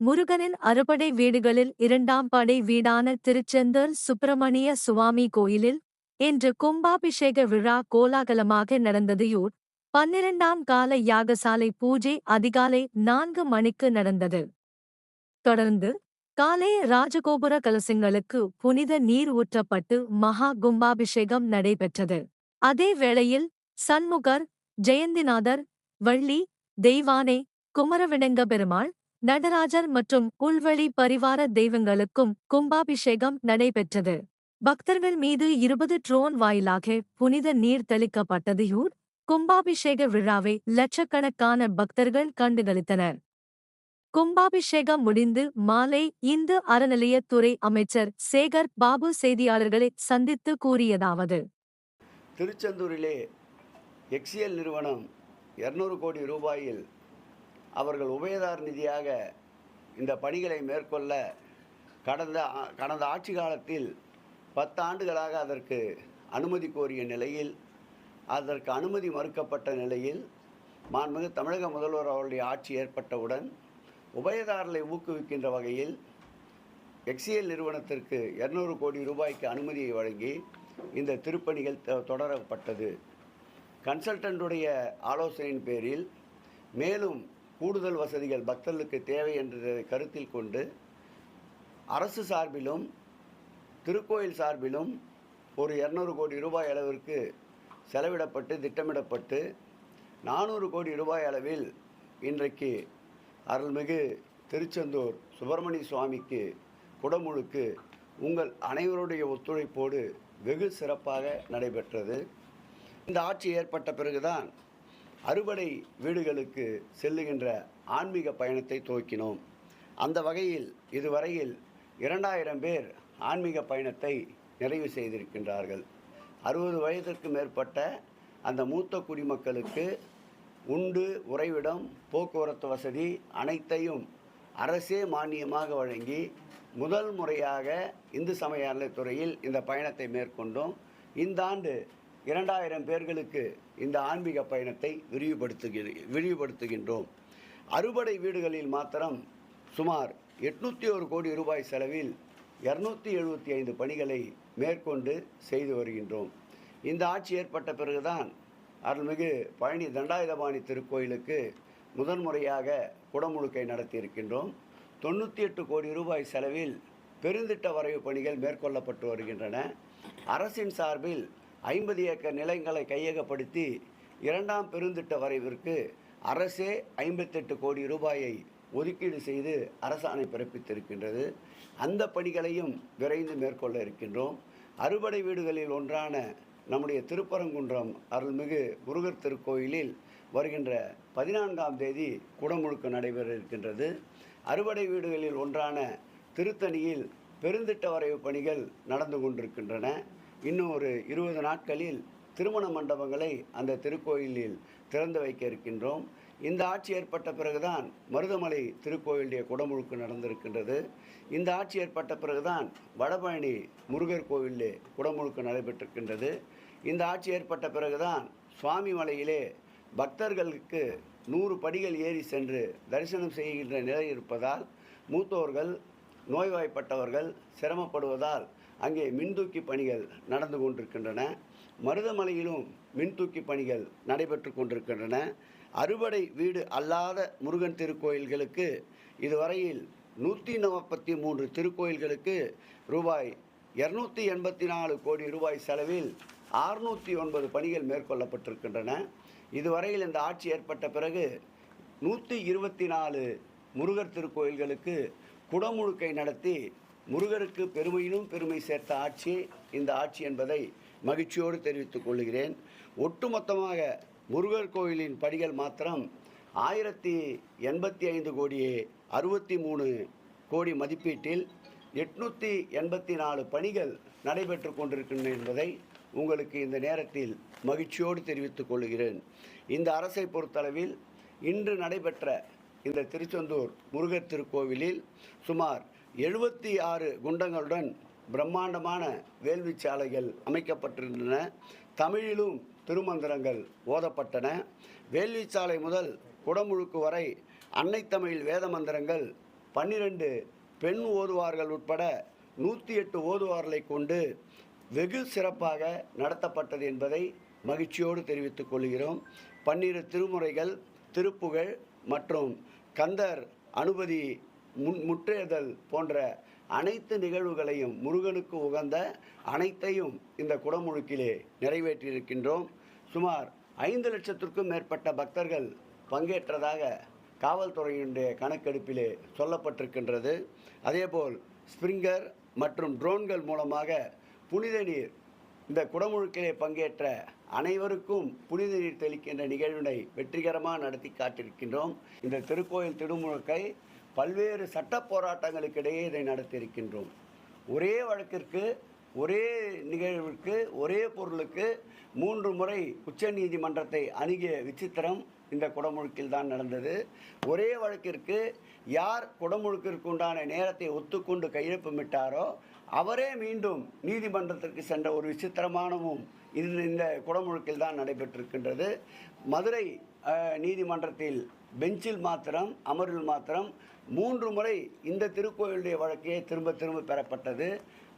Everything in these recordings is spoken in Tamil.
முருகனின் அறுபடை வீடுகளில் இரண்டாம் படை வீடான திருச்செந்தூர் சுப்பிரமணிய சுவாமி கோயிலில் இன்று கும்பாபிஷேக விழா கோலாகலமாக நடந்தது. 12ஆம் கால யாகசாலை பூஜை அதிகாலை 4 மணிக்கு நடந்தது. தொடர்ந்து காலை ராஜகோபுர கலசங்களுக்கு புனித நீர் ஊற்றப்பட்டு மகா கும்பாபிஷேகம் நடைபெற்றது. அதே வேளையில் சண்முகர், ஜெயந்திநாதர், வள்ளி, தெய்வானை, குமரவிடங்க பெருமாள், நடராஜர் மற்றும் புல்வெளி பரிவார தெய்வங்களுக்கும் கும்பாபிஷேகம் நடைபெற்றது. பக்தர்கள் மீது 20 ட்ரோன் வாயிலாக புனித நீர் தெளிக்கப்பட்டது. கும்பாபிஷேக விழாவை லட்சக்கணக்கான பக்தர்கள் கண்டுகளித்தனர். கும்பாபிஷேகம் முடிந்து மாலை இந்து அறநிலையத்துறை அமைச்சர் சேகர் பாபு செய்தியாளர்களை சந்தித்து கூறியதாவது: திருச்செந்தூரிலே எக்ஸிஎல் நிறுவனம் 200 கோடி ரூபாயில் அவர்கள் உபயதார் நிதியாக இந்த பணிகளை மேற்கொள்ள கடந்த ஆட்சி காலத்தில் 10 ஆண்டுகளாக அதற்கு அனுமதி கோரிய நிலையில் அதற்கு அனுமதி மறுக்கப்பட்ட நிலையில் மாண்புமிகு தமிழக முதல்வர் அவருடைய ஆட்சி ஏற்பட்டவுடன் உபயதாரர்களை ஊக்குவிக்கின்ற வகையில் எக்ஸிஎல் நிறுவனத்திற்கு 200 கோடி ரூபாய்க்கு அனுமதியை வழங்கி இந்த திருப்பணிகள் தொடரப்பட்டது. கன்சல்டன்டுடைய ஆலோசனையின் பேரில் மேலும் கூடுதல் வசதிகள் பக்தர்களுக்கு தேவை என்றதை கருத்தில் கொண்டு அரசு சார்பிலும் திருக்கோயில் சார்பிலும் ஒரு 200 கோடி ரூபாய் அளவிற்கு செலவிடப்பட்டு திட்டமிடப்பட்டு 400 கோடி ரூபாய் அளவில் இன்றைக்கு அருள்மிகு திருச்செந்தூர் சுப்பிரமணிய சுவாமிக்கு குடமுழுக்கு உங்கள் அனைவருடைய ஒத்துழைப்போடு வெகு சிறப்பாக நடைபெற்றது. இந்த ஆட்சி ஏற்பட்ட பிறகுதான் அறுபடை வீடுகளுக்கு செல்லுகின்ற ஆன்மீக பயணத்தை துவக்கினோம். அந்த வகையில் இதுவரையில் 2000 பேர் ஆன்மீக பயணத்தை நிறைவு செய்திருக்கின்றார்கள். 60 வயதிற்கு மேற்பட்ட அந்த மூத்த குடிமக்களுக்கு உண்டு, உறைவிடம், போக்குவரத்து வசதி அனைத்தையும் அரசே மானியமாக வழங்கி முதல் முறையாக இந்து சமய அறநிலையத்துறையில் இந்த பயணத்தை மேற்கொண்டோம். இந்த ஆண்டு 2000 பேர்களுக்கு இந்த ஆன்மீக பயணத்தை விரிவுபடுத்துகின்றோம். அறுபடை வீடுகளில் மாத்திரம் சுமார் 801 கோடி ரூபாய் செலவில் 275 பணிகளை மேற்கொண்டு செய்து வருகின்றோம். இந்த ஆட்சி ஏற்பட்ட பிறகுதான் அருள்மிகு பழனி தண்டாயுதபாணி திருக்கோயிலுக்கு முதன்முறையாக குடமுழுக்கை நடத்தியிருக்கின்றோம். 98 கோடி ரூபாய் செலவில் பெருந்திட்ட வரைவு பணிகள் மேற்கொள்ளப்பட்டு வருகின்றன. அரசின் சார்பில் 50 ஏக்கர் நிலங்களை கையகப்படுத்தி 2ஆம் பெருந்திட்ட வரைவிற்கு அரசே 58 கோடி ரூபாயை ஒதுக்கீடு செய்து அரசாணை பிறப்பித்திருக்கின்றது. அந்த பணிகளையும் விரைந்து மேற்கொள்ள இருக்கின்றோம். அறுபடை வீடுகளில் ஒன்றான நம்முடைய திருப்பரங்குன்றம் அருள்மிகு முருகர் திருக்கோயிலில் வருகின்ற 14ஆம் தேதி குடமுழுக்கு நடைபெற இருக்கின்றது. அறுபடை வீடுகளில் ஒன்றான திருத்தணியில் பெருந்திட்ட வரைவு பணிகள் நடந்து கொண்டிருக்கின்றன. இன்னும் ஒரு 20 நாட்களில் திருமண மண்டபங்களை அந்த திருக்கோயிலில் திறந்து வைக்க இருக்கின்றோம். இந்த ஆட்சி ஏற்பட்ட பிறகுதான் மருதமலை திருக்கோயிலுடைய குடமுழுக்கு நடந்திருக்கின்றது. இந்த ஆட்சி ஏற்பட்ட பிறகுதான் வடபழனி முருகர் கோவிலே குடமுழுக்கு நடைபெற்றிருக்கின்றது. இந்த ஆட்சி ஏற்பட்ட பிறகுதான் சுவாமி மலையிலே பக்தர்களுக்கு 100 படிகள் ஏறி சென்று தரிசனம் செய்கின்ற நிலை இருப்பதால் மூத்தோர்கள், நோய்வாய்ப்பட்டவர்கள் சிரமப்படுவதால் அங்கே மின்தூக்கி பணிகள் நடந்து கொண்டிருக்கின்றன. மருதமலையிலும் மின்தூக்கி பணிகள் நடைபெற்று கொண்டிருக்கின்றன. அறுபடை வீடு அல்லாத முருகன் திருக்கோயில்களுக்கு இதுவரையில் 143 திருக்கோயில்களுக்கு ரூபாய் 284 கோடி ரூபாய் செலவில் 609 பணிகள் மேற்கொள்ளப்பட்டிருக்கின்றன. இதுவரையில் இந்த ஆட்சி ஏற்பட்ட பிறகு 124 முருகர் திருக்கோயில்களுக்கு குடமுழுக்கை நடத்தி முருகருக்கு பெருமையிலும் பெருமை சேர்த்த ஆட்சி இந்த ஆட்சி என்பதை மகிழ்ச்சியோடு தெரிவித்துக் கொள்கிறேன். ஒட்டுமொத்தமாக முருகர் கோயிலின் படிகள் மாத்திரம் 1085 கோடியே 63 கோடி மதிப்பீட்டில் 884 பணிகள் நடைபெற்று கொண்டிருக்கின்றன என்பதை உங்களுக்கு இந்த நேரத்தில் மகிழ்ச்சியோடு தெரிவித்துக் கொள்கிறேன். இந்த அரசை பொறுத்தளவில் இன்று நடைபெற்ற இந்த திருச்செந்தூர் முருகர் திருக்கோவிலில் சுமார் 76 குண்டங்களுடன் பிரம்மாண்டமான வேள்விச்சாலைகள் அமைக்கப்பட்டிருந்தன. தமிழிலும் திருமந்திரங்கள் ஓதப்பட்டன. வேள்விச்சாலை முதல் குடமுழுக்கு வரை அன்னை தமிழ் வேத மந்திரங்கள் 12 பெண் ஓதுவார்கள் உட்பட 108 ஓதுவார்களை கொண்டு வெகு சிறப்பாக நடத்தப்பட்டது என்பதை மகிழ்ச்சியோடு தெரிவித்துக் கொள்கிறோம். 12 திருமுறைகள், திருப்புகழ் மற்றும் கந்தர் அனுபதி முற்றேதல் போன்ற அனைத்து நிகழ்வுகளையும், முருகனுக்கு உகந்த அனைத்தையும் இந்த குடமுழுக்கிலே நிறைவேற்றியிருக்கின்றோம். சுமார் 5 லட்சத்திற்கும் மேற்பட்ட பக்தர்கள் பங்கேற்றதாக காவல்துறையினுடைய கணக்கெடுப்பிலே சொல்லப்பட்டிருக்கின்றது. அதேபோல் ஸ்பிரிங்கர் மற்றும் ட்ரோன்கள் மூலமாக புனித நீர், இந்த குடமுழுக்கிலே பங்கேற்ற அனைவருக்கும் புனித நீர் தெளிக்கின்ற நிகழ்வினை வெற்றிகரமாக நடத்தி காட்டியிருக்கின்றோம். இந்த திருக்கோயில் திருமுழுக்கை பல்வேறு சட்ட போராட்டங்களுக்கிடையே இதை நடத்தியிருக்கின்றோம். ஒரே வழக்கிற்கு, ஒரே நிகழ்விற்கு, ஒரே பொருளுக்கு 3 முறை உச்ச நீதிமன்றத்தை அணுகிய விசித்திரம் இந்த குடமுழுக்கில் தான் நடந்தது. ஒரே வழக்கிற்கு யார் குடமுழுக்கிற்கு உண்டான நேரத்தை ஒத்துக்கொண்டு கையெழுப்பமிட்டாரோ அவரே மீண்டும் நீதிமன்றத்திற்கு சென்ற ஒரு விசித்திரமானவும் இந்த குடமுழுக்கில் தான் நடைபெற்றிருக்கின்றது. மதுரை நீதிமன்றத்தில் பெஞ்சில் மாத்திரம், அமர்வில் மாத்திரம் 3 முறை இந்த திருக்கோயிலுடைய வழக்கே திரும்ப திரும்ப பெறப்பட்டது.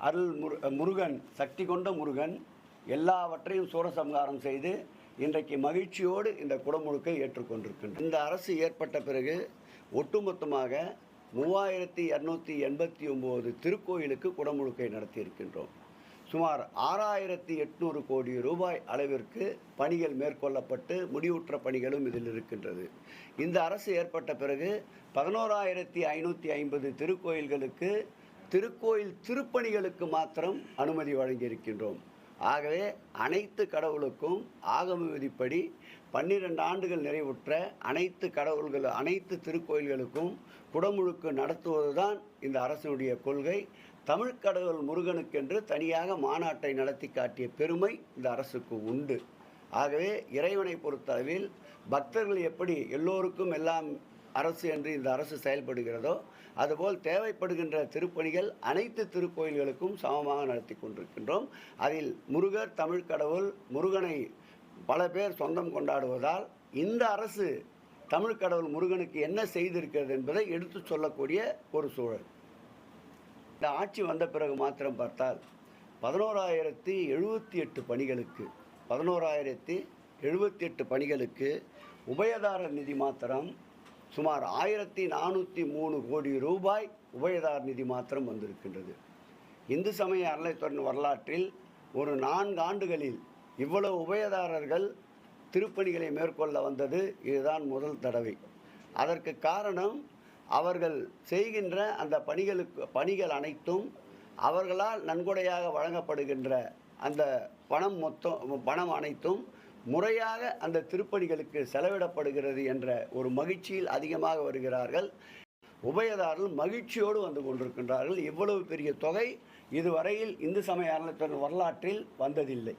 அருள் முருகன், சக்தி கொண்ட முருகன் எல்லாவற்றையும் சூரசம்ஹாரம் செய்து இன்றைக்கு மகிழ்ச்சியோடு இந்த குடமுழுக்கை ஏற்றுக்கொண்டிருக்கின்றனர். இந்த அரசு ஏற்பட்ட பிறகு ஒட்டுமொத்தமாக 3289 திருக்கோயிலுக்கு குடமுழுக்கை நடத்தியிருக்கின்றோம். சுமார் 6800 கோடி ரூபாய் அளவிற்கு பணிகள் மேற்கொள்ளப்பட்டு முடிவுற்ற பணிகளும் இதில் இருக்கின்றது. இந்த அரசு ஏற்பட்ட பிறகு 11550 திருக்கோயில்களுக்கு திருக்கோயில் திருப்பணிகளுக்கு மாத்திரம் அனுமதி வழங்கியிருக்கின்றோம். ஆகவே அனைத்து கடவுளுக்கும் ஆகம விதிப்படி 12 ஆண்டுகள் நிறைவுற்ற அனைத்து திருக்கோயில்களுக்கும் குடமுழுக்கு நடத்துவதுதான் இந்த அரசினுடைய கொள்கை. தமிழ் கடவுள் முருகனுக்கென்று தனியாக மாநாட்டை நடத்தி காட்டிய பெருமை இந்த அரசுக்கு உண்டு. ஆகவே இறைவனை பொறுத்தளவில் பக்தர்கள் எப்படி எல்லோருக்கும் எல்லாம் அரசு என்று இந்த அரசு செயல்படுகிறதோ அதுபோல் தேவைப்படுகின்ற திருப்பணிகள் அனைத்து திருக்கோயில்களுக்கும் சமமாக நடத்தி கொண்டிருக்கின்றோம். அதில் முருகர் தமிழ் கடவுள், முருகனை பல பேர் சொந்தம் கொண்டாடுவதால் இந்த அரசு தமிழ் கடவுள் முருகனுக்கு என்ன செய்திருக்கிறது என்பதை எடுத்து சொல்லக்கூடிய ஒரு சூழல். இந்த ஆட்சி வந்த பிறகு மாத்திரம் பார்த்தால் 11,078 பணிகளுக்கு உபயதாரர் நிதி மாத்திரம் சுமார் 1403 கோடி ரூபாய் உபயதாரர் நிதி மாத்திரம் வந்திருக்கின்றது. இந்து சமய அறநிலையத்துறையின் வரலாற்றில் ஒரு 4 ஆண்டுகளில் இவ்வளவு உபயதாரர்கள் திருப்பணிகளை மேற்கொள்ள வந்தது இதுதான் முதல் தடவை. அதற்கு காரணம் அவர்கள் செய்கின்ற அந்த பணிகள் அனைத்தும் அவர்களால் நன்கொடையாக வழங்கப்படுகின்ற அந்த பணம் அனைத்தும் முறையாக அந்த திருப்பணிகளுக்கு செலவிடப்படுகிறது என்ற ஒரு மகிழ்ச்சியில் அதிகமாக வருகிறார்கள். உபயதாரர்கள் மகிழ்ச்சியோடு வந்து கொண்டிருக்கின்றார்கள். இவ்வளவு பெரிய தொகை இதுவரையில் இந்து சமய அறநிலையத்துறை வரலாற்றில் வந்ததில்லை.